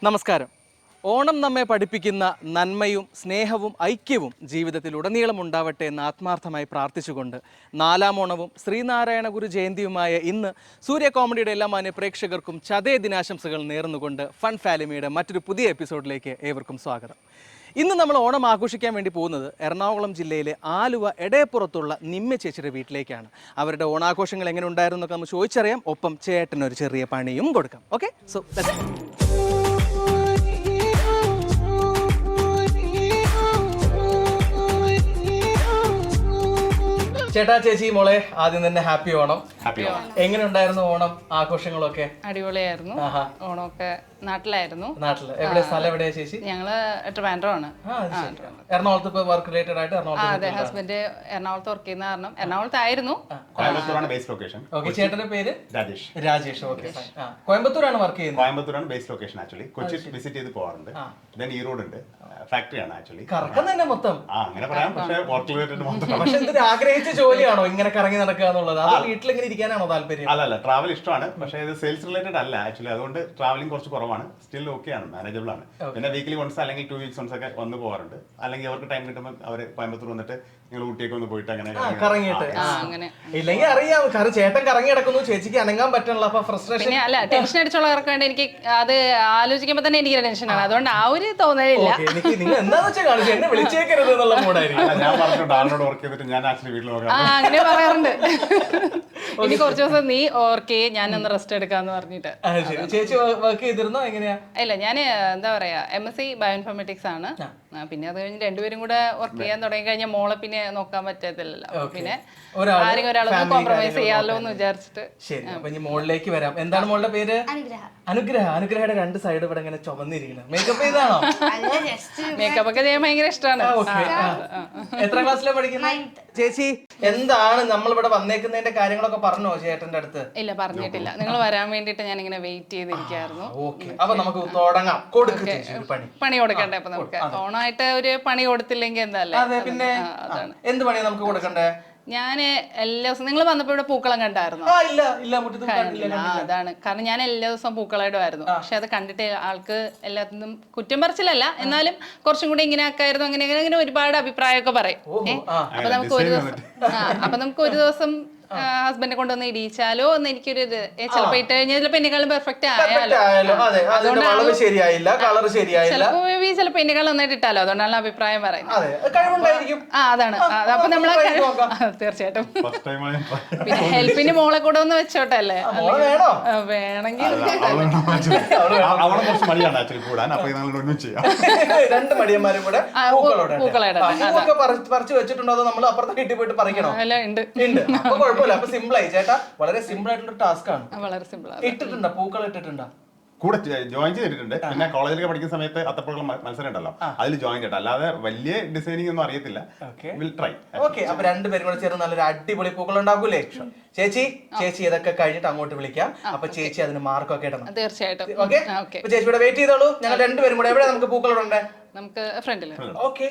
നമസ്കാരം. ഓണം നമ്മെ പഠിപ്പിക്കുന്ന നന്മയും സ്നേഹവും ഐക്യവും ജീവിതത്തിലുടനീളം ഉണ്ടാവട്ടെ എന്ന് ആത്മാർത്ഥമായി പ്രാർത്ഥിച്ചുകൊണ്ട് 4ാം ഓണവും ശ്രീനാരായണ ഗുരു ജയന്തിയുമായ ഇന്ന് സൂര്യ കോമഡിയുടെ എല്ലാ മാന്യ പ്രേക്ഷകർക്കും ചതയ ദിനാശംസകൾ നേർന്നുകൊണ്ട് ഫൺ ഫാലിമിയുടെ മറ്റൊരു പുതിയ എപ്പിസോഡിലേക്ക് ഏവർക്കും സ്വാഗതം. ഇന്ന് നമ്മൾ ഓണം ആഘോഷിക്കാൻ വേണ്ടി പോകുന്നത് എറണാകുളം ജില്ലയിലെ ആലുവ എടയപ്പുറത്തുള്ള നിമ്മ ചേച്ചിയുടെ വീട്ടിലേക്കാണ്. അവരുടെ ഓണാഘോഷങ്ങൾ എങ്ങനെ ഉണ്ടായിരുന്നു എന്നൊക്കെ നമുക്ക് ചോദിച്ചറിയാം. ഒപ്പം ചേട്ടനൊരു ചെറിയ പണിയും കൊടുക്കാം. ഓക്കെ, സോ ചേട്ടാ, ചേച്ചി, മോളെ, ആദ്യം തന്നെ ഹാപ്പി ഓണം. എങ്ങനെ ഉണ്ടായിരുന്നു ഓണം ആഘോഷങ്ങളൊക്കെ? അടിപൊളിയായിരുന്നു. ഓണമൊക്കെ നാട്ടിലായിരുന്നു. നാട്ടില് എവിടെ? സ്ഥലം എവിടെയാ ചേച്ചി? ഞങ്ങള് ട്രിവാൻഡ്രം ആണ്. എറണാകുളത്ത് ഇപ്പൊ വർക്ക് റിലേറ്റഡ് ആയിട്ട് അതെ, ഹസ്ബൻഡ് എറണാകുളത്ത് വർക്ക് ചെയ്യുന്ന കാരണം എറണാകുളത്തായിരുന്നു. ഓക്കെ, ചേട്ടന്റെ പേര് രാജേഷ്. ഓക്കെ, കോയമ്പത്തൂരാണ് വർക്ക് ചെയ്യുന്നത്. കോയമ്പത്തൂരാണ് base location. Actually Kochi visit ചെയ്ത് പോകാറുണ്ട്. ദെൻ ഈറോഡ് ഉണ്ട്, ഫാക്ടറിയാണ് ആക്ച്വലി. കറക്കം തന്നെ മൊത്തം അങ്ങനെ പറയാം. പക്ഷേ വർക്ക് റിലേറ്റഡ് മാത്രം. പക്ഷെ എന്തൊരു ആഗ്രഹിച്ച ജോലിയാണോ ഇങ്ങനെ കറങ്ങി നടക്കുക എന്നുള്ളത്? അത് വീട്ടിലിങ്ങനെ ഇരിക്കാനാണോ താല്പര്യം? അല്ല, ട്രാവൽ ഇഷ്ടമാണ്. പക്ഷേ ഇത് സെയിൽസ് റിലേറ്റഡ് അല്ല ആക്ച്വലി. അതുകൊണ്ട് ട്രാവലിംഗ് കുറച്ച് കുറവാണ്. സ്റ്റിൽ ഓക്കെ ആണ്, മാനേജബിൾ ആണ്. പിന്നെ വീക്കിലി വൺസ് അല്ലെങ്കിൽ 2 weeks once ഒക്കെ വന്ന് പോകാറുണ്ട്. അല്ലെങ്കിൽ അവർക്ക് ടൈം കിട്ടുമ്പോൾ അവർ കോയമ്പത്തൂർ വന്നിട്ട് നിങ്ങൾ ഊട്ടിയൊക്കെ ഒന്ന് പോയിട്ട് അങ്ങനെ കറങ്ങിയിട്ട്. ഇല്ലെങ്കിൽ അറിയാം, കാരണം ചേട്ടൻ കറങ്ങി കിടക്കുന്നു, ചേച്ചിക്ക് അനങ്ങാൻ പറ്റണല്ലോ. അപ്പൊ ഫ്രസ്ട്രേഷൻ അല്ല, ടെൻഷൻ അടിച്ചുള്ളവർക്ക് വേണ്ടി എനിക്ക് അത് ആലോചിക്കുമ്പോ തന്നെ എനിക്ക് ടെൻഷനാണ്. അതുകൊണ്ട് ആ ഒരു തോന്നലില്ല. നിങ്ങൾ എന്താന്ന് വെച്ചാൽ കാണിച്ചു എന്നെ വിളിച്ചേക്കരുത് എന്നുള്ള മൂടായിരിക്കും. ഞാൻ പറഞ്ഞിട്ടുണ്ട് ആളോട് വർക്ക് ചെയ്തിട്ട് ഞാൻ ആക്ച്വലി വീട്ടിൽ നോക്കാം. അങ്ങനെ പറയാറുണ്ട്. ഇനി കുറച്ച് ദിവസം നീ ഓർക്കേ ഞാനൊന്ന് റെസ്റ്റ് എടുക്കാന്ന് പറഞ്ഞിട്ട്. ചേച്ചി വർക്ക് ചെയ്തിരുന്നോ? എങ്ങനെയാ? ഇല്ല, ഞാൻ എന്താ പറയാ MSc ബയോഇൻഫോർമാറ്റിക്സ് ആണ്. പിന്നെ അത് കഴിഞ്ഞ് രണ്ടുപേരും കൂടെ വർക്ക് ചെയ്യാൻ തുടങ്ങി കഴിഞ്ഞാൽ മോളെ പിന്നെ നോക്കാൻ പറ്റത്തില്ലല്ലോ. പിന്നെ ആരെങ്കിലും ഒരാളൊന്ന് കോംപ്രമൈസ് ചെയ്യാമല്ലോ എന്ന് വിചാരിച്ചിട്ട്. ശരി, അപ്പൊ ഇനി മോളിലേക്ക് വരാം. എന്താണ് മോളുടെ പേര്? അനുഗ്രഹ. അനുഗ്രഹയുടെ 2 സൈഡ് ഇവിടെ ഇങ്ങനെ ചുമന്നിരിക്കുന്നത് മേക്കപ്പ് ചെയ്താണോ? മേക്കപ്പ് ഒക്കെ ചെയ്യാൻ ഭയങ്കര ഇഷ്ടമാണ്. എത്ര ക്ലാസ്സിലാണ് പഠിക്കുന്നത് ചേച്ചി? എന്താണ് നമ്മളിവിടെ വന്നേക്കുന്നതിന്റെ കാര്യങ്ങളൊക്കെ പറഞ്ഞോ ചേട്ടന്റെ അടുത്ത്? ഇല്ല, പറഞ്ഞിട്ടില്ല. നിങ്ങൾ വരാൻ വേണ്ടിട്ട് ഞാൻ ഇങ്ങനെ വെയിറ്റ് ചെയ്തിരിക്കായിരുന്നു. അപ്പൊ നമുക്ക് തുടങ്ങാം. പണി കൊടുക്കണ്ടേ? അപ്പൊ നമുക്ക് ഓണായിട്ട് ഒരു പണി കൊടുത്തില്ലെങ്കിൽ എന്താല്ലേ? പിന്നെ എന്ത് പണിയാ നമുക്ക് കൊടുക്കണ്ടേ? ഞാന് എല്ലാ ദിവസവും നിങ്ങൾ വന്നപ്പോ ഇവിടെ പൂക്കളം കണ്ടായിരുന്നു. അതാണ് കാരണം, ഞാൻ എല്ലാ ദിവസവും പൂക്കളമായിരുന്നു. പക്ഷെ അത് കണ്ടിട്ട് ആൾക്ക് എല്ലാത്തിനും കുറ്റം പറച്ചിലല്ല, എന്നാലും കുറച്ചും കൂടി ഇങ്ങനെ ആക്കായിരുന്നു, അങ്ങനെ അങ്ങനെ ഒരുപാട് അഭിപ്രായമൊക്കെ പറയും. അപ്പൊ നമുക്ക് ഒരു ദിവസം ഹസ്ബൻഡിനെ കൊണ്ടുവന്ന് ഇടിയിച്ചാലോ എന്ന് എനിക്കൊരു ഇത്. ചിലപ്പോ ഇട്ട് കഴിഞ്ഞാൽ ചിലപ്പോ എന്നെക്കാളും പെർഫെക്റ്റ് ആയാലോ, ചിലപ്പോ എന്നെക്കാളും നന്നായിട്ട് ഇട്ടാലോ. അതുകൊണ്ടാണ് അഭിപ്രായം പറയുന്നത്. അതാണ്. അപ്പൊ നമ്മളെ തീർച്ചയായിട്ടും പിന്നെ ഹെൽപ്പിന് മോളെ കൂടെ ഒന്ന് വെച്ചോട്ടെ അല്ലേ? വേണമെങ്കിൽ വളരെ സിമ്പിൾ ആയിട്ടുള്ള ടാസ്ക് ആണ്. വളരെ സിമ്പിൾ. ഇട്ടിട്ടുണ്ടോ പൂക്കൾ? ഇട്ടിട്ടുണ്ടോ? കൂടെ ജോയിൻ ചെയ്തിട്ടുണ്ട്. പിന്നെ കോളേജിലൊക്കെ പഠിക്കുന്ന സമയത്ത് അത്തപ്പുഴ മത്സരം ഉണ്ടല്ലോ, അതിൽ ജോയിൻ ചെയ്തിട്ട്. അല്ലാതെ വലിയ ഡിസൈനിങ് ഒന്നും അറിയത്തില്ല. ഓക്കെ, അപ്പൊ 2 പേരും കൂടെ ചേർന്ന് നല്ലൊരു അടിപൊളി പൂക്കൾ ഉണ്ടാക്കൂലേ? ചേച്ചി ഇതൊക്കെ കഴിഞ്ഞിട്ട് അങ്ങോട്ട് വിളിക്കാം. അപ്പൊ ചേച്ചി അതിന് മാർക്കൊക്കെ ഇടണം. തീർച്ചയായിട്ടും. ഓക്കെ, ചേച്ചി ഇവിടെ വെയിറ്റ് ചെയ്തോളൂ. ഞങ്ങൾ 2 പേരും കൂടെ എവിടെ നമുക്ക് പൂക്കൾ ഇടണ്ടേ? നമുക്ക് ഫ്രണ്ടില്. ഓക്കെ.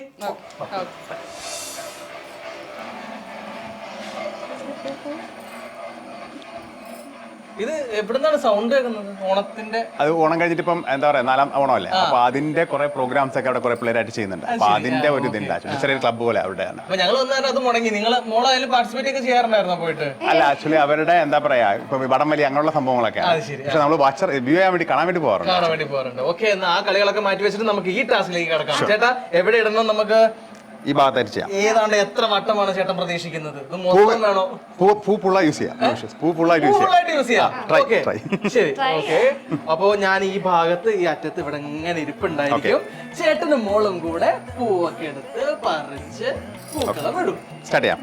ഇത് എവിടുന്നാണ് സൗണ്ട് കേൾക്കുന്നത്? ഓണത്തിന്റെ അത് ഓണം കഴിഞ്ഞിട്ട് ഇപ്പം എന്താ പറയാ 4ാം ഓണമല്ലേ, അപ്പൊ അതിന്റെ കുറെ പ്രോഗ്രാംസ് ഒക്കെ അവിടെ കുറെ പിള്ളേരായിട്ട് ചെയ്യുന്നുണ്ട്. അപ്പൊ അതിന്റെ ഒരു ഇതുണ്ട്, ചെറിയൊരു ക്ലബ്ബ് പോലെ അവിടെയാണ്. ഞങ്ങൾ വന്നിട്ട് അത് മുടങ്ങി. നിങ്ങൾ മോളായാലും പാർട്ടിസിപ്പേറ്റ് ഒക്കെ ചെയ്യാറുണ്ടായിരുന്നോ പോയിട്ട്? അല്ല, ആക്ച്വലി അവരുടെ എന്താ പറയാ ഇപ്പൊ വടംവലി അങ്ങനെയുള്ള സംഭവങ്ങളൊക്കെ, പക്ഷെ നമ്മൾ വാച്ചർ വ്യൂ ചെയ്യാൻ വേണ്ടി കാണാൻ വേണ്ടി പോകാറുണ്ട്. ഓക്കെ, എന്നാ ആ കളികളൊക്കെ മാറ്റി വെച്ചിട്ട് നമുക്ക് ഈ ടാസ്കിലേക്ക് കിടക്കാം. ചേട്ടാ, എവിടെ ഇടണം? നമുക്ക് ഈ ഭാഗത്തായിട്ട് ചെയ്യാം. ഏതാണ്ട് എത്ര വട്ടമാണ് ചേട്ടൻ പ്രതീക്ഷിക്കുന്നത്? പൂപ്പുള്ള യൂസ് ചെയ്യാം. ശരി, ഓക്കെ. അപ്പോ ഞാൻ ഈ ഭാഗത്ത് ഈ അറ്റത്ത് ഇവിടെ ഇങ്ങനെ ഇരിപ്പുണ്ടായിരിക്കും. ചേട്ടനും മോളും കൂടെ പൂവൊക്കെ എടുത്ത് പറിച്ച് പൂക്കളം ഇടും. സ്റ്റാർട്ട് ചെയ്യാം.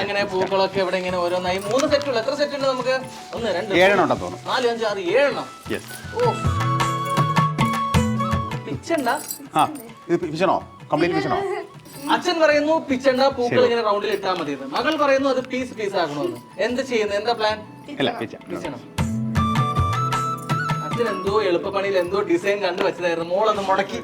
അങ്ങനെ പൂക്കളൊക്കെ ഇവിടെ ഇങ്ങനെ ഓരോന്നായി 3 സെറ്റുള്ള. എത്ര സെറ്റ് ഉണ്ട് നമുക്ക്? 1 2 7 എണ്ണം തോന്നുന്നു. 4 5 6 7 എണ്ണം. പിച്ചണോ? കംപ്ലീറ്റ് പിച്ചണോ? അച്ഛൻ പറയുന്നു പിച്ചണ്ട, പൂക്കൾ ഇങ്ങനെ റൗണ്ടിൽ ഇട്ടാൽ മതി. മകൾ പറയുന്നു അത് പീസ് ആക്കണമെന്ന്. എന്ത് ചെയ്യുന്നു? എന്താ പ്ലാൻ? പിച്ചണം. അച്ഛൻ എന്തോ എളുപ്പപ്പണിയിൽ എന്തോ ഡിസൈൻ കണ്ടു വെച്ചതായിരുന്നു, മോളൊന്ന് മുടക്കി.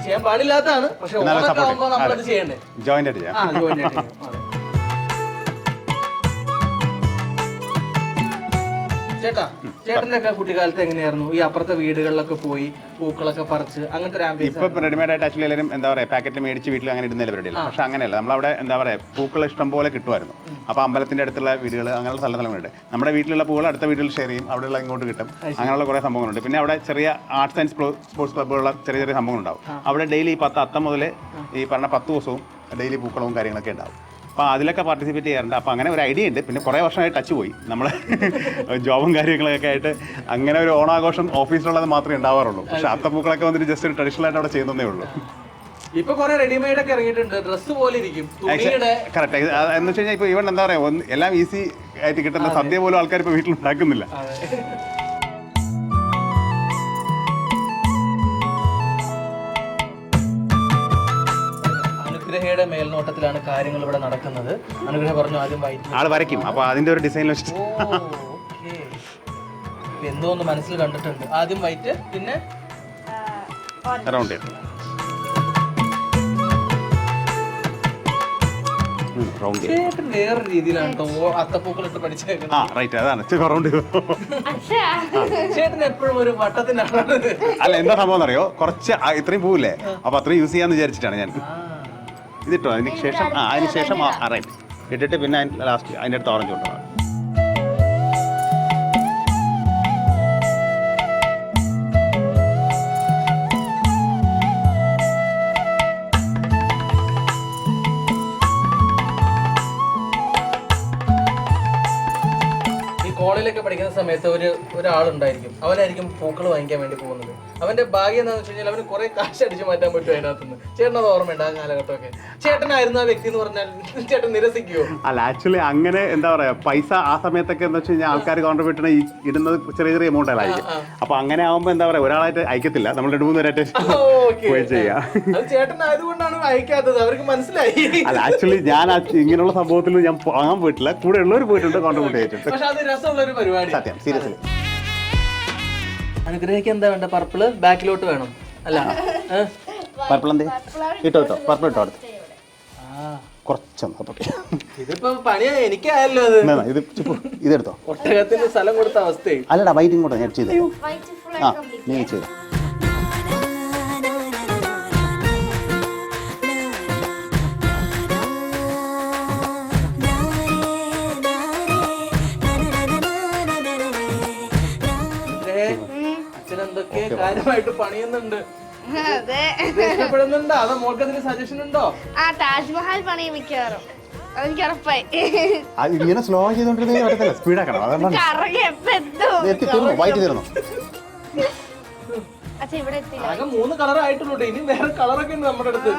ചെയ്യാൻ പാടില്ലാത്തതാണ്, പക്ഷെ ഓണൊക്കെ ആവുമ്പോ നമ്മളത് ചെയ്യണ്ടേ. ജോയിന്റ് ആയിട്ട് ചെയ്യാം. ജോയിന്റ് ആയിട്ട് ചെയ്യാം. അതെ. ചേട്ടാ, ചേട്ടന്റെ ഒക്കെ കുട്ടിക്കാലത്ത് എങ്ങനെയായിരുന്നു? ഈ അപ്പുറത്തെ വീടുകളിലൊക്കെ പോയി പൂക്കളൊക്കെ പറിച്ച് അങ്ങനത്തെ ഒരു ആംബിയൻസ്? ഇപ്പൊ റെഡിമെയ്ഡ് ആയിട്ട് ആക്ച്വലി എല്ലാവരും എന്താ പറയാ പാക്കറ്റ് മേടിച്ച് വീട്ടിൽ അങ്ങനെ ഇടുന്ന പരിപാടിയില്ല. പക്ഷെ അങ്ങനെയല്ല, നമ്മളവിടെ എന്താ പറയാ പൂക്കൾ ഇഷ്ടം പോലെ കിട്ടുമായിരുന്നു. അപ്പൊ അമ്പലത്തിന്റെ അടുത്തുള്ള വീടുകൾ അങ്ങനെയുള്ള സ്ഥലങ്ങളുണ്ട്. നമ്മുടെ വീട്ടിലുള്ള പൂക്കൾ അടുത്ത വീട്ടിൽ ഷെയർ ചെയ്യും, അവിടെയുള്ള ഇങ്ങോട്ട് കിട്ടും. അങ്ങനെയുള്ള കുറെ സംഭവങ്ങളുണ്ട്. പിന്നെ അവിടെ ചെറിയ ആർട്സ് ആൻഡ് സ്പോർട്സ് ക്ലബ്ബുകളുള്ള ചെറിയ ചെറിയ സംഭവങ്ങളുണ്ടാവും. അവിടെ ഡെയിലി 10 അത്തം മുതൽ ഈ പറഞ്ഞ 10 ദിവസവും ഡെയിലി പൂക്കളവും കാര്യങ്ങളൊക്കെ ഉണ്ടാവും. അപ്പോൾ അതിലൊക്കെ പാർട്ടിസിപ്പേറ്റ് ചെയ്യാറുണ്ട്. അപ്പോൾ അങ്ങനെ ഒരു ഐഡിയ ഉണ്ട്. പിന്നെ കുറേ വർഷമായി ടച്ച് പോയി നമ്മൾ ജോബും കാര്യങ്ങളൊക്കെ ആയിട്ട്. അങ്ങനെ ഒരു ഓണാഘോഷം ഓഫീസിലുള്ളത് മാത്രമേ ഉണ്ടാവാറുള്ളൂ. പക്ഷേ അത്തപ്പൂക്കളൊക്കെ വന്നിട്ട് ജസ്റ്റ് ഒരു ട്രഡീഷണൽ ആയിട്ട് അവിടെ ചെയ്യുന്നതേ ഉള്ളൂ. ഇപ്പൊ കുറെ റെഡിമെയ്ഡ് ഒക്കെ ഇറങ്ങിയിട്ടുണ്ട്, ഡ്രസ്സ് പോലെ ഇരിക്കും. കറക്റ്റ്. എന്ന് വെച്ച് കഴിഞ്ഞാൽ ഇപ്പോൾ ഈവൻ എന്താ പറയുക, എല്ലാം ഈസി ആയിട്ട് കിട്ടുന്ന സദ്യ പോലും ആൾക്കാർ ഇപ്പോൾ വീട്ടിൽ ഉണ്ടാക്കുന്നില്ല. അനുഗ്രഹയുടെ മേൽനോട്ടത്തിലാണ് കാര്യങ്ങൾ ഇവിടെ നടക്കുന്നത്. അനുഗ്രഹ പറഞ്ഞു ആദ്യം വൈറ്റ് ആൾ വരയ്ക്കും. അപ്പോൾ അതിന്റെ ഒരു ഡിസൈൻ വെച്ചിട്ട് എന്തോ ഒന്ന് മനസ്സിൽ കണ്ടിട്ടുണ്ട്. ആദ്യം വൈറ്റ്, പിന്നെ റൗണ്ട് ചെയ്യും. വേറെ രീതിയിലാണ് അത്തപ്പൂക്കളിട്ട് പഠിച്ചേക്കുന്നത്. അതാണ് ചേട്ടൻ എപ്പോഴും ഒരു വട്ടത്തിനാണ്. അല്ല, എന്താ സംഭവം അറിയോ, കുറച്ച് ഇത്രയും പൂവില്ലേ, അപ്പൊ അത്രയും യൂസ് ചെയ്യാന്ന് വിചാരിച്ചിട്ടാണ് ഞാൻ ഇതിട്ടോ. അതിന് ശേഷം റൈറ്റ് ഇട്ടിട്ട് പിന്നെ ലാസ്റ്റ് അതിൻ്റെ അടുത്ത് ഓറഞ്ച് കൊണ്ടുപോകാം. കോളേജിലൊക്കെ പഠിക്കുന്ന സമയത്ത് ഒരാളുണ്ടായിരിക്കും, അവനായിരിക്കും പൂക്കൾ വാങ്ങിക്കാൻ വേണ്ടി പോകുന്നത്. അവന്റെ ഭാഗ്യം എന്താണെന്ന് വെച്ച് കഴിഞ്ഞാൽ അവന് കുറെ കാശ് അടിച്ചു മാറ്റാൻ പറ്റും അതിനകത്തുനിന്ന്. ചേട്ടനത് ഓർമ്മയുണ്ട് ആ കാലഘട്ടമൊക്കെ? ചേട്ടനായിരുന്നു ആ വ്യക്തി എന്ന് പറഞ്ഞാൽ ചേട്ടൻ നിരസിക്കുവോ? അല്ല, ആക്ച്വലി അങ്ങനെ എന്താ പറയാ, പൈസ ആ സമയത്തൊക്കെ എന്താ വെച്ച് കഴിഞ്ഞാൽ ആൾക്കാർ കോൺട്രിബ്യൂട്ട് ചെയ്യണ ഇടുന്നത് ചെറിയ ചെറിയ എമൗണ്ടുകളായിരിക്കും. അപ്പൊ അങ്ങനെ ആവുമ്പോ എന്താ പറയാ, ഒരാളായിട്ട് അയക്കത്തില്ല, നമ്മൾ 2-3 പേരായിട്ട് ചെയ്യാം. ചേട്ടനായതുകൊണ്ടാണ് അയക്കാത്തത്, അവർക്ക് മനസ്സിലായി. അല്ല, ആക്ച്വലി ഞാൻ ഇങ്ങനെയുള്ള സംഭവത്തിൽ ഞാൻ വാങ്ങാൻ പോയിട്ടില്ല, കൂടെ ഉള്ളവർ പോയിട്ടുണ്ട്, കോൺട്രിബ്യൂട്ട് ചെയ്തിട്ടുണ്ട്. പക്ഷെ അത് രസമുള്ള ഒരു പരിപാടി. സത്യം, സീരിയസ്ലി. അനുഗ്രഹിക്ക് എന്താ വേണ്ട? പർപ്പിള് ബാക്കിലോട്ട് വേണം അല്ല? പർപ്പിൾ എന്തേ ഇട്ടോ പർപ്പിൾ ഇട്ടോ അടുത്ത് കുറച്ചൊന്നും. ഇതിപ്പോ പണിയാ എനിക്കായല്ലോ. അത് ഇതെടുത്തോ. ഒട്ടകത്തിന് സ്ഥലം കൊടുത്ത അവസ്ഥയായി. അല്ലടാ, വൈറ്റും കൂടെ ഞാൻ ചെയ്തു. നീ ചെയ്തു. അച്ഛനെന്തൊക്കെ കാര്യമായിട്ട് പണിയുന്നുണ്ട്. ഇഷ്ടപ്പെടുന്നുണ്ടോ? അതോ മോൾക്ക് അതിന് സജഷൻ ഉണ്ടോ? താജ്മഹൽ പണിയും മിക്കവാറും അതെനിക്ക് ഉറപ്പായി. ഇങ്ങനെ സ്ലോ ചെയ്തോണ്ടിരുന്ന സ്പീഡാക്കണം. ആകെ 3 കളർ ആയിട്ടുള്ളൂ. ഇനി വേറെ കളറൊക്കെ ഉണ്ട് നമ്മുടെ അടുത്ത്.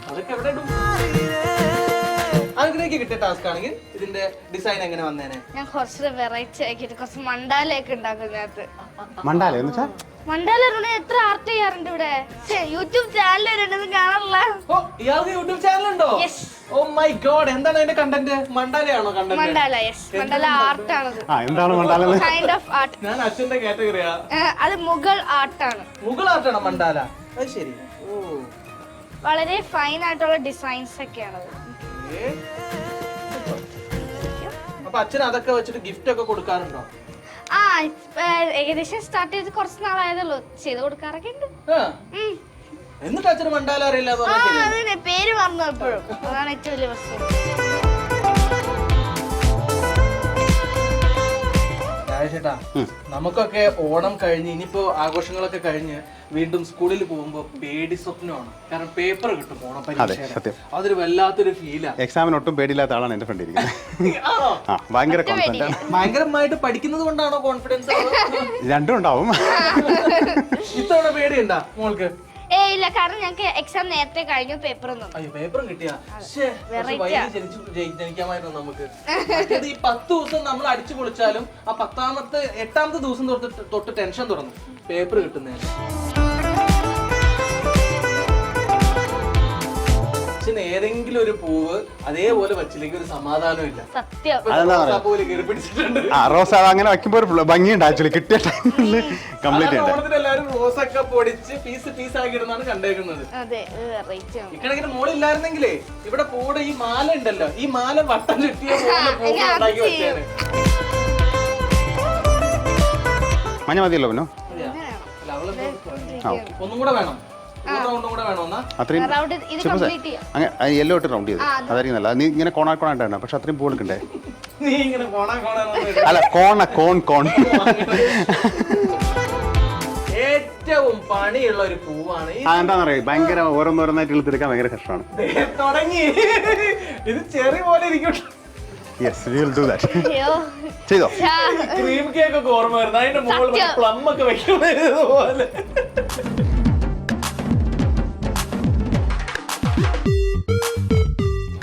അതൊക്കെ എവിടെ ഇടും? അനുഗ്രഹിക്ക് കിട്ടിയ ടാസ്ക് ആണെങ്കിൽ ഇതിന്റെ ഡിസൈൻ എങ്ങനെ വന്നേനെ? ഞാൻ കുറച്ച് വെറൈറ്റി ആക്കിയിട്ട് കുറച്ച് മണ്ടാലയൊക്കെ ഉണ്ടാക്കുന്നതിനകത്ത്. മണ്ടാല എന്ന് വെച്ചാൽ മണ്ടാല എത്ര ആർട്ട് ചെയ്യാറുണ്ട് ഇവിടെ. യൂട്യൂബ് ചാനൽ കാണാറില്ല. ഇയാൾക്ക് യൂട്യൂബ് ചാനൽ ഉണ്ടോ? ഓ മൈ ഗോഡ്, എന്താണ് അതിന്റെ കണ്ടന്റ്? മണ്ടാലയാണോ കണ്ടന്റ്? മണ്ടാല, യെസ്. മണ്ടാല ആർട്ടാണ്. എന്താണ് മണ്ടാല? Kind of art. ഞാൻ അച്ഛന്റെ കാറ്റഗറിയാ. അത് മുഗൾ ആർട്ടാണ്. മുഗൾ ആർട്ടാണോ മണ്ടാല? അത് ശരി. ഓ, വളരെ ഫൈൻ ആയിട്ടുള്ള ഡിസൈൻസ് ഒക്കെയാണ്. അപ്പൊ അച്ഛൻ അതൊക്കെ വെച്ചിട്ട് ഗിഫ്റ്റ് ഒക്കെ കൊടുക്കാറുണ്ടോ? ഏകദേശം സ്റ്റാർട്ട് ചെയ്ത് കുറച്ച് നാളായതല്ലോ, ചെയ്ത് കൊടുക്കാറൊക്കെ ഉണ്ട്. എന്നിട്ട് അച്ഛന് മണ്ടാല അറിയില്ല? അതിന് പേര് പറഞ്ഞു എപ്പോഴും, അതാണ് ഏറ്റവും വലിയ പ്രശ്നം. ചേട്ടാ, നമുക്കൊക്കെ ഓണം കഴിഞ്ഞ് ഇനിയിപ്പോ ആഘോഷങ്ങളൊക്കെ കഴിഞ്ഞ് വീണ്ടും സ്കൂളിൽ പോകുമ്പോ പേടി സ്വപ്നമാണ്. കാരണം പേപ്പർ കിട്ടും ഓണം പരീക്ഷ. അതൊരു വല്ലാത്തൊരു ഫീലാ. എക്സാമിന് ഒട്ടും പേടിയില്ലാത്ത ആളാണ് എന്റെ ഫ്രണ്ട് ഇരിക്കുന്നത്. ഭയങ്കരമായിട്ട് പഠിക്കുന്നത് കൊണ്ടാണോ കോൺഫിഡൻസ്? രണ്ടും ഉണ്ടാവും. ഇത്തവണ പേടിയുണ്ടാ മോൾക്ക്? ഇല്ല, കാരണം ഞങ്ങൾക്ക് എക്സാം നേരത്തെ കഴിഞ്ഞു. പേപ്പറും കിട്ടിയാ ജനിക്കാമായിരുന്നു നമുക്ക്. ഈ 10 ദിവസം നമ്മൾ അടിച്ചു പൊളിച്ചാലും ആ 8ാമത്തെ ദിവസം തൊട്ട് ടെൻഷൻ തുടങ്ങും പേപ്പർ കിട്ടുന്നതിന്. അച്ഛൻ ഏതെങ്കിലും ഒരു പൂവ് അതേപോലെ വച്ചില്ലെങ്കിൽ ഒരു സമാധാനം ഇല്ല. സത്യം. പോലെ കയറി പിടിച്ചിട്ടുണ്ട്. റോസ് അങ്ങനെ വെക്കുമ്പോ ഒരു ഭംഗിയുണ്ട് ആക്ച്വലി, കിട്ടിയ ടൈമിൽ കംപ്ലീറ്റ് ചെയ്യണ്ടേ. ഓണത്തിന് എല്ലാവരും റോസൊക്കെ പൊടിച്ച് പീസ് ആക്കിയിടുന്നാണ് കണ്ടേക്കുന്നത്. ഇക്കണക്കിന് മോളില്ലായിരുന്നെങ്കിലേ ഇവിടെ പൂടെ ഈ മാല ഉണ്ടല്ലോ, ഈ മാല വട്ടം ചുറ്റിയ പൂക്കൾ ഉണ്ടാക്കി വെച്ചേനെ. മഞ്ഞ മതിയല്ലോ പിന്നെ ഒന്നും കൂടെ വേണം, റൗണ്ടും കൂടെ വേണമെന്നാ. അത്രയും അങ്ങനെ യെല്ലോ ഇട്ട് റൗണ്ട് ചെയ്ത് അതായിരിക്കും നല്ല. നീ ഇങ്ങനെ കോണായിട്ടാണ്, പക്ഷെ അത്രയും പൂ എടുക്കണ്ടേ? നീ ഇങ്ങനെ അല്ല കോൺ ഏറ്റവും പണിയുള്ള ഒരു പൂവാണ്. എന്താണെന്നറിയാം, ഭയങ്കര ഓരോന്നോരോന്നായിട്ട് ഇழுത്തെടുക്കാൻ ഭയങ്കര കഷ്ടമാണ്. തുടങ്ങി ഇത് ചെറിയ പോലെ ഇരിക്കും. ചെയ്തോ? ക്രീം കേക്ക് ഒക്കെ ഓർമ്മ വരുന്നത്, അതിന്റെ മുകളിൽ പ്ലം ഒക്കെ വെക്കുന്നത് പോലെ.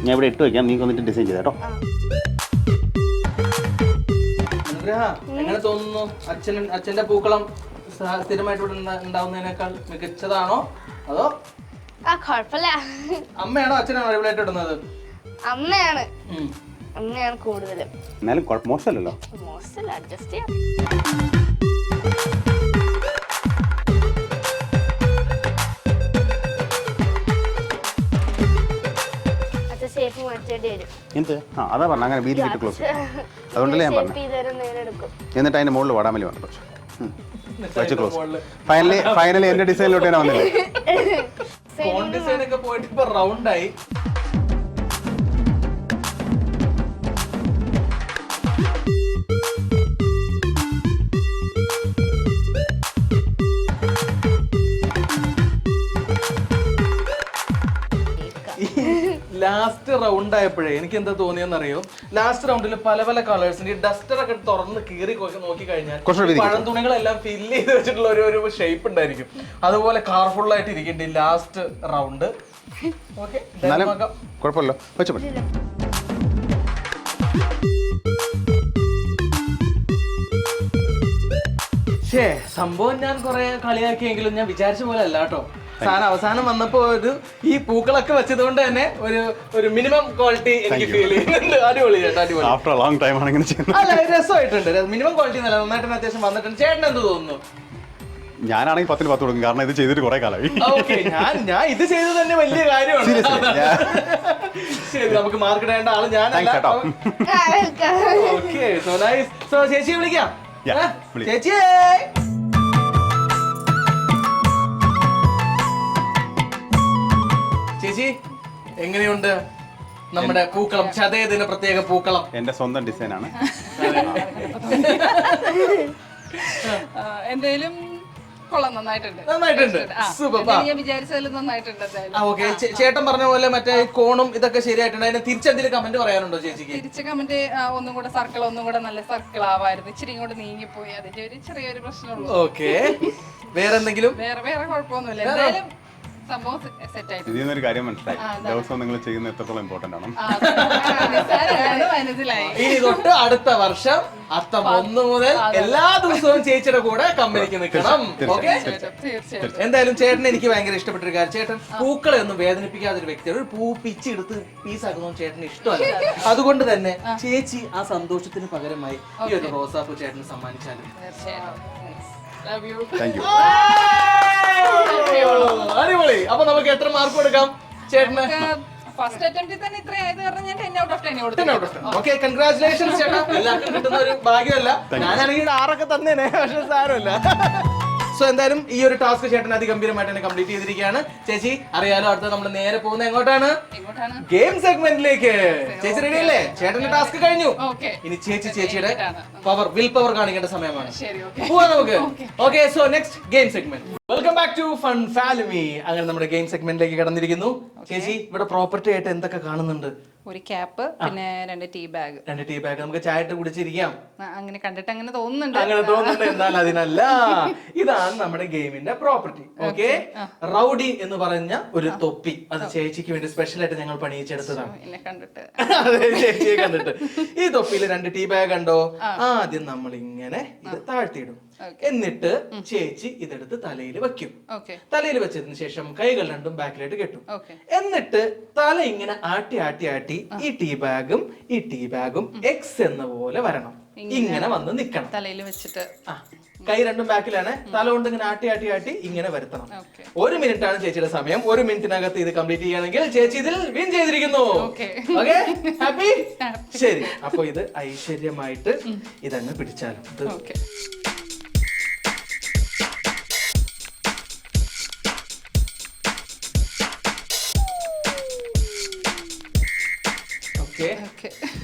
ഞാൻ ഇവിടെ ഇട്ട് വെക്കാം, നീ വന്നിട്ട് ഡിസൈൻ ചെയ്തോ. എങ്ങനെ തോന്നുന്നു? അച്ഛന്റെ പൂക്കളം സ്ഥിരമായിട്ട് ഇവിടെ ഉണ്ടാവുന്നതിനേക്കാൾ മികച്ചതാണോ അതോ അമ്മയാണോ അച്ഛനാണോ അടിപൊളിയായിട്ട് ഇടുന്നത്? അമ്മയാണ് കൂടുതലും. എന്നാലും മോശമല്ലല്ലോ. മോശമല്ല, അഡ്ജസ്റ്റ് ചെയ്യാം. ഷേപ്പ് മാറ്റേണ്ടി വരും. എന്ത്? അതാ പറഞ്ഞ അങ്ങനെ വീതി കിട്ടി ക്ലോസ്. അതുകൊണ്ടല്ലേ ഞാൻ പറഞ്ഞു. എന്നിട്ട് അതിന്റെ മുകളിൽ വാടാമല്ലി വന്നു വെച്ച് ക്ലോസ്. ഫൈനലി എന്റെ ഡിസൈനിലോട്ട് തന്നെ വന്നില്ലേ? ഡിസൈൻ ഒക്കെ പോയിട്ട് ഇപ്പൊ റൗണ്ടായി. ലാസ്റ്റ് റൗണ്ട് ആയപ്പോഴേ എനിക്ക് എന്താ തോന്നിയെന്നറിയോ, ലാസ്റ്റ് റൗണ്ടിൽ പല പല കളേഴ്സിന്റെ ഡസ്റ്റർ ഒക്കെ തുറന്ന് കീറി നോക്കി കഴിഞ്ഞാൽ പഴം തുണികളെല്ലാം ഫില്ല് ചെയ്ത് വെച്ചിട്ടുള്ള ഒരു ഷേപ്പ് ഉണ്ടായിരിക്കും. അതുപോലെ കളർഫുൾ ആയിട്ട് ഇരിക്കുന്നുണ്ട് ലാസ്റ്റ് റൗണ്ട്. ഓക്കെ, കുഴപ്പമില്ല. സംഭവം ഞാൻ കുറെ കളിയാക്കിയെങ്കിലും ഞാൻ വിചാരിച്ച പോലെ അല്ല കേട്ടോ. അവസാനം വന്നപ്പോ ഈ പൂക്കളൊക്കെ വെച്ചത് കൊണ്ട് തന്നെ ഒരു മിനിമം ക്വാളിറ്റി എനിക്ക് ഫീൽ ചെയ്യുന്നുണ്ട്. അടിപൊളി ചേട്ടാ, അടിപൊളി. അല്ല, രസമായിട്ടുണ്ട്. മിനിമം ക്വാളിറ്റി നല്ല നന്നായിട്ട് അത്യാവശ്യം വന്നിട്ടുണ്ട്. ചേട്ടൻ എന്ത് തോന്നുന്നു? ഞാനാണെങ്കിൽ 10 കൊടുക്കും, കാരണം ഇത് ചെയ്തിട്ട് കുറെ കാലമായി. ഞാൻ ഇത് ചെയ്തത് തന്നെ വലിയ കാര്യമാണ്. ശരി, നമുക്ക് മാർക്ക് ഇടേണ്ട ആള് ഞാനല്ല. Okay, so nice. സോ ചേച്ചിയെ വിളിക്കാം. ചേച്ചിയേ, ചേച്ചി എങ്ങനെയുണ്ട് നമ്മുടെ പൂക്കളം? ചതയതിന് പ്രത്യേക പൂക്കളം എന്റെ സ്വന്തം ഡിസൈനാണ്. എന്തായാലും കൊള്ളാം, നന്നായിട്ടുണ്ട്. സൂപ്പർ. ഞാൻ വിചാരിച്ചതിലും നന്നായിട്ടുണ്ട്. ഓക്കെ, ചേട്ടൻ പറഞ്ഞ പോലെ മറ്റേ കോണും ഇതൊക്കെ ശരിയായിട്ടുണ്ട്. അതിന് തിരിച്ചെന്തെങ്കിലും കമന്റ് പറയാനുണ്ടോ ചേച്ചിക്ക്? തിരിച്ച കമന്റ് ഒന്നും കൂടെ സർക്കിൾ ഒന്നും കൂടെ നല്ല സർക്കിൾ ആവായിരുന്നു, ഇച്ചിരി ഇങ്ങോട്ട് നീങ്ങിപ്പോയി, അതിന്റെ ഒരു ചെറിയൊരു പ്രശ്നമുള്ളൂ. ഓക്കെ, വേറെന്തെങ്കിലും? വേറെ കുഴപ്പമൊന്നുമില്ല. എന്തായാലും ഇതിന്നൊരു കാര്യം മനസ്സിലായി, ദിവസം നിങ്ങൾ ചെയ്യുന്ന എത്രത്തോളം ഇമ്പോർട്ടന്റ് ആണ്. ഇനി തൊട്ട് അടുത്ത വർഷം അത്തം 1 മുതൽ എല്ലാ ദിവസവും ചേച്ചിയുടെ കൂടെ കമ്പനിക്ക് നിൽക്കണം. ഓക്കെ, എന്തായാലും ചേട്ടൻ എനിക്ക് ഭയങ്കര ഇഷ്ടപ്പെട്ടൊരു കാര്യം, ചേട്ടൻ പൂക്കളെ ഒന്നും വേദനിപ്പിക്കാത്ത ഒരു വ്യക്തിയാണ്. ഒരു പൂ പിച്ചെടുത്ത് പീസാക്കുന്നതും ചേട്ടന് ഇഷ്ടമല്ല. അതുകൊണ്ട് തന്നെ ചേച്ചി ആ സന്തോഷത്തിന് പകരമായി ഈ ഒരു റോസാപ്പൂ ചേട്ടന് സമ്മാനിച്ചാലും. അടിപൊളി. അപ്പൊ നമുക്ക് എത്ര മാർക്ക് കൊടുക്കാം ചേട്ടന്? ഫസ്റ്റ് അറ്റംപ്റ്റിൽ തന്നെ ഇത്രയായത് കാരണം ഞാൻ 10 out of 10 കൊടുത്തു. ഓക്കെ, കൺഗ്രാറ്റുലേഷൻസ് ചേട്ടാ. എല്ലാവർക്കും കിട്ടുന്ന ഒരു ഭാഗ്യമല്ല. ഞാനാണെങ്കിൽ 6 തന്നേനെ, പക്ഷെ സാരമില്ല. സോ എന്തായാലും ഈ ഒരു ടാസ്ക് ചേട്ടൻ അതിഗംഭീരമായിട്ട് തന്നെ കംപ്ലീറ്റ് ചെയ്തിരിക്കുകയാണ്. ചേച്ചി അറിയാലോ, അടുത്ത നമ്മൾ നേരെ പോകുന്നത് എങ്ങോട്ടാണ്? ഗെയിം സെഗ്മെന്റിലേക്ക്. ചേച്ചി റെഡി അല്ലേ? ചേട്ടന്റെ ടാസ്ക് കഴിഞ്ഞു. ഇനി ചേച്ചിയുടെ വിൽ പവർ കാണിക്കേണ്ട സമയമാണ്. പോവാ നമുക്ക്. Okay, so next game segment. Welcome back to fun family. അങ്ങനെ നമ്മുടെ ഗെയിം സെഗ്മെന്റിലേക്ക് കടന്നിരിക്കുന്നു. ചേച്ചി, ഇവിടെ പ്രോപ്പർട്ടി ആയിട്ട് എന്തൊക്കെ കാണുന്നുണ്ട്? ഒരു ക്യാപ്പ്, പിന്നെ 2 ടീ ബാഗ്. 2 tea bag. നമുക്ക് ചായ ഇട്ട് കുടിച്ചിരിക്കാം. അങ്ങനെ കണ്ടിട്ട് അങ്ങനെ തോന്നുന്നുണ്ട്. എന്നാൽ അതിനല്ല, ഇതാണ് നമ്മുടെ ഗെയിമിന്റെ പ്രോപ്പർട്ടി. ഓക്കെ, റൗഡി എന്ന് പറഞ്ഞ ഒരു തൊപ്പി. അത് ചേച്ചിക്ക് വേണ്ടി സ്പെഷ്യൽ ആയിട്ട് ഞങ്ങൾ പണിയിച്ചെടുത്തതാണ്. അതെ, ചേച്ചിയെ കണ്ടിട്ട്. ഈ തൊപ്പിയിൽ 2 ടീ ബാഗ് ഉണ്ടോ? ആദ്യം നമ്മൾ ഇങ്ങനെ ഇത് താഴ്ത്തിയിടും. എന്നിട്ട് ചേച്ചി ഇതെടുത്ത് തലയിൽ വെക്കും. തലയിൽ വെച്ചതിന് ശേഷം കൈകൾ രണ്ടും ബാക്കിലായിട്ട് കെട്ടും. എന്നിട്ട് തല ഇങ്ങനെ ആട്ടി ആട്ടി ആട്ടി ഈ ടീ ബാഗും എക്സ് എന്ന പോലെ വരണം. ഇങ്ങനെ വന്ന് നിക്കണം തലയിൽ വെച്ചിട്ട്. കൈ രണ്ടും ബാക്കിലാണ്. തല കൊണ്ട് ഇങ്ങനെ ആട്ടി ആട്ടി ആട്ടി ഇങ്ങനെ വരുത്തണം. 1 മിനിറ്റ് ആണ് ചേച്ചിയുടെ സമയം. 1 മിനിറ്റിനകത്ത് ഇത് കംപ്ലീറ്റ് ചെയ്യുകയാണെങ്കിൽ ചേച്ചി ഇതിൽ വിൻ ചെയ്തിരിക്കുന്നു. Okay, happy? ശരി, അപ്പൊ ഇത് ഐശ്വര്യമായിട്ട് ഇതങ്ങ് പിടിച്ചാലും. ഓക്കെ,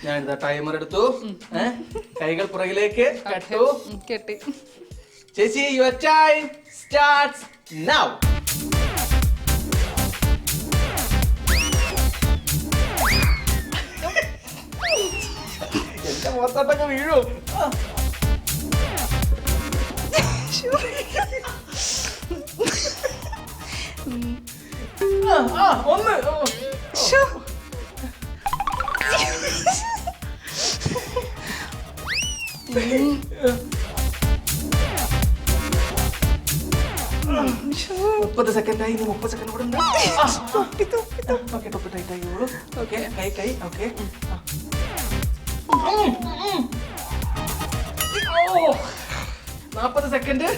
ഞാനിതാ ടൈമർ എടുത്തു. കൈകൾ പുറകിലേക്ക് കെട്ടി. ചേച്ചി, യുവർ ടൈം സ്റ്റാർട്ട്സ് നൗ. എന്റെ മുഖത്തോട്ടൊക്കെ വീഴും. ഒന്ന് 30 സെക്കൻഡായി. 30 സെക്കൻഡ് കൂടെ ഉണ്ട്. ടോപ്പ് ടൈറ്റ് ആയിക്കോളൂ. ഓക്കെ, കൈ ഓക്കെ. 40 സെക്കൻഡ്.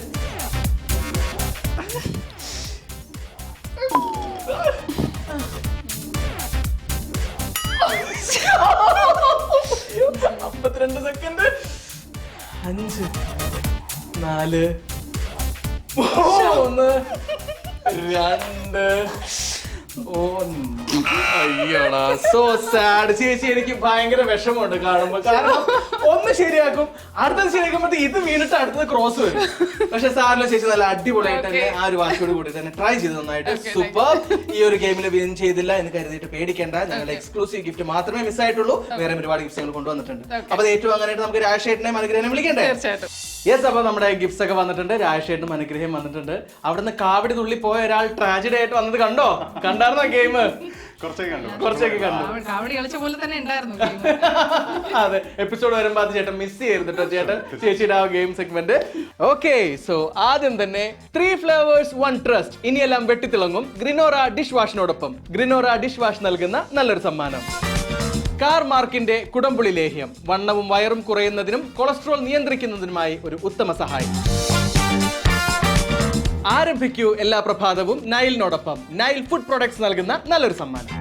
ണ്ട് സെക്കൻഡ്. 5 4 3 2 1. അയ്യോടാ, സോ സാഡ്. ചേച്ചി, എനിക്ക് ഭയങ്കര വിഷമമുണ്ട് കാണുമ്പോ. കാരണം ഒന്ന് ശരിയാക്കും, അടുത്തത് ശരിയാക്കുമ്പോ ഇത് വീണിട്ട് അടുത്തത് ക്രോസ് വരും. പക്ഷെ സാറിന് ചേച്ചി നല്ല അടിപൊളിയായിട്ട് തന്നെ ആ ഒരു വാശിയോട് കൂടി തന്നെ ട്രൈ ചെയ്ത് നന്നായിട്ട് സൂപ്പർ. ഈ ഒരു ഗെയിമിൽ വിൻ ചെയ്തില്ല എന്ന് കരുതിയിട്ട് പേടിക്കേണ്ട. ഞങ്ങളുടെ എക്സ്ക്ലൂസീവ് ഗിഫ്റ്റ് മാത്രമേ മിസ് ആയിട്ടുള്ളൂ. വേറെ ഒരുപാട് ഗിഫ്റ്റ്സ് ഞങ്ങൾ കൊണ്ടുവന്നിട്ടുണ്ട്. അപ്പൊ ഏറ്റവും അങ്ങനെയായിട്ട് നമുക്ക് രാജേട്ടനെയും അനുഗ്രഹനെ വിളിക്കണ്ടേ? യെസ്, അപ്പൊ നമ്മുടെ ഗിഫ്റ്റ്സ് ഒക്കെ വന്നിട്ടുണ്ട്. രാജേട്ടനും അനുഗ്രഹം വന്നിട്ടുണ്ട്. അവിടുന്ന് കാവടി തുള്ളി പോയ ഒരാൾ ട്രാജഡി ആയിട്ട് വന്നത് കണ്ടായിരുന്നോ ഗെയിം? കുറച്ചൊക്കെ കണ്ടു. കാവടി കളിച്ച പോലെ തന്നെ ഉണ്ടായിരുന്നു. അതെ, എപ്പിസോഡ് വരുമ്പോ അത് ചേട്ടൻ മിസ് ചെയ്തിട്ടോ ചേട്ടൻ ചേച്ചിയുടെ ആ ഗെയിം സെഗ്മെന്റ്. ഓക്കെ, സോ ആദ്യം തന്നെ 3 ഫ്ലേവേഴ്സ് 1 ട്രസ്റ്റ്. ഇനിയെല്ലാം വെട്ടിത്തിളങ്ങും ഗ്രിനോറ ഡിഷ് വാഷിനോടൊപ്പം ഗ്രിനോറ ഡിഷ് വാഷ് നൽകുന്ന നല്ലൊരു സമ്മാനം. കാർ മാർക്കിന്റെ കുടംപുളി ലേഹ്യം, വണ്ണവും വയറും കുറയുന്നതിനും കൊളസ്ട്രോൾ നിയന്ത്രിക്കുന്നതിനുമായി ഒരു ഉത്തമ സഹായം. ആരംഭിക്കൂ എല്ലാ പ്രഭാതവും നൈലിനോടൊപ്പം. നൈൽ ഫുഡ് പ്രൊഡക്ട്സ് നൽകുന്ന നല്ലൊരു സമ്മാനം.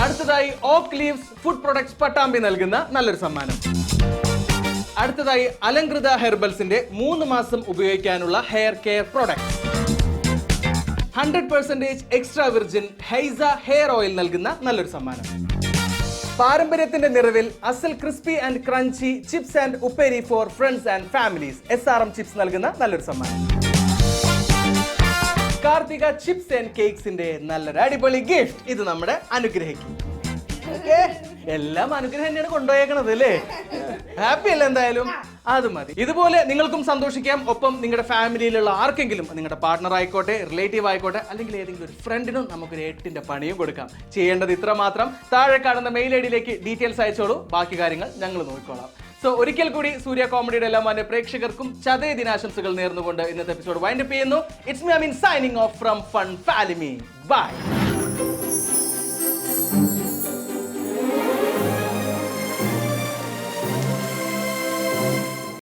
അടുത്തതായി oak leaves food products Pattambi നൽകുന്ന നല്ലൊരു സമ്മാനം. അടുത്തതായി അലങ്കൃത ഹെർബൽസിന്റെ 3 മാസം ഉപയോഗിക്കാനുള്ള hair care products. 100% extra virgin ഹൈസ ഹെയർ ഓയിൽ നൽകുന്ന നല്ലൊരു സമ്മാനം. പാരമ്പര്യത്തിന്റെ നിറവിൽ അസൽ crispy and crunchy chips and ഉപ്പേരി for friends and families SRM chips നൽകുന്ന നല്ലൊരു സമ്മാനം. കാർത്തിക ചിപ്സ് ആൻഡ് കേക്സിന്റെ നല്ലൊരു അടിപൊളി ഗിഫ്റ്റ്. ഇത് നമ്മുടെ അനുഗ്രഹിക്കും. എല്ലാം അനുഗ്രഹം തന്നെയാണ് കൊണ്ടുപോയേക്കണത് അല്ലേ? ഹാപ്പി അല്ലേ? എന്തായാലും അത് മതി. ഇതുപോലെ നിങ്ങൾക്കും സന്തോഷിക്കാം. ഒപ്പം നിങ്ങളുടെ ഫാമിലിയിലുള്ള ആർക്കെങ്കിലും, നിങ്ങളുടെ പാർട്ണർ ആയിക്കോട്ടെ, റിലേറ്റീവ് ആയിക്കോട്ടെ, അല്ലെങ്കിൽ ഏതെങ്കിലും ഒരു ഫ്രണ്ടിനും നമുക്കൊരു 8ന്റെ പണിയും കൊടുക്കാം. ചെയ്യേണ്ടത് ഇത്ര മാത്രം. താഴെ കാണുന്ന മെയിൽ ഐഡിയിലേക്ക് ഡീറ്റെയിൽസ് അയച്ചോളൂ. ബാക്കി കാര്യങ്ങൾ ഞങ്ങൾ നോക്കിക്കോളാം. സോ ഒരിക്കൽ കൂടി സൂര്യ കോമഡിയുടെ എല്ലാ മാന്യ പ്രേക്ഷകർക്കും ചതയ ദിനാശംസകൾ നേർന്നുകൊണ്ട് ഇന്നത്തെ എപ്പിസോഡ് വൈൻഡപ്പ് ചെയ്യുന്നു. It's me Ameen signing off from fun Falimy. By.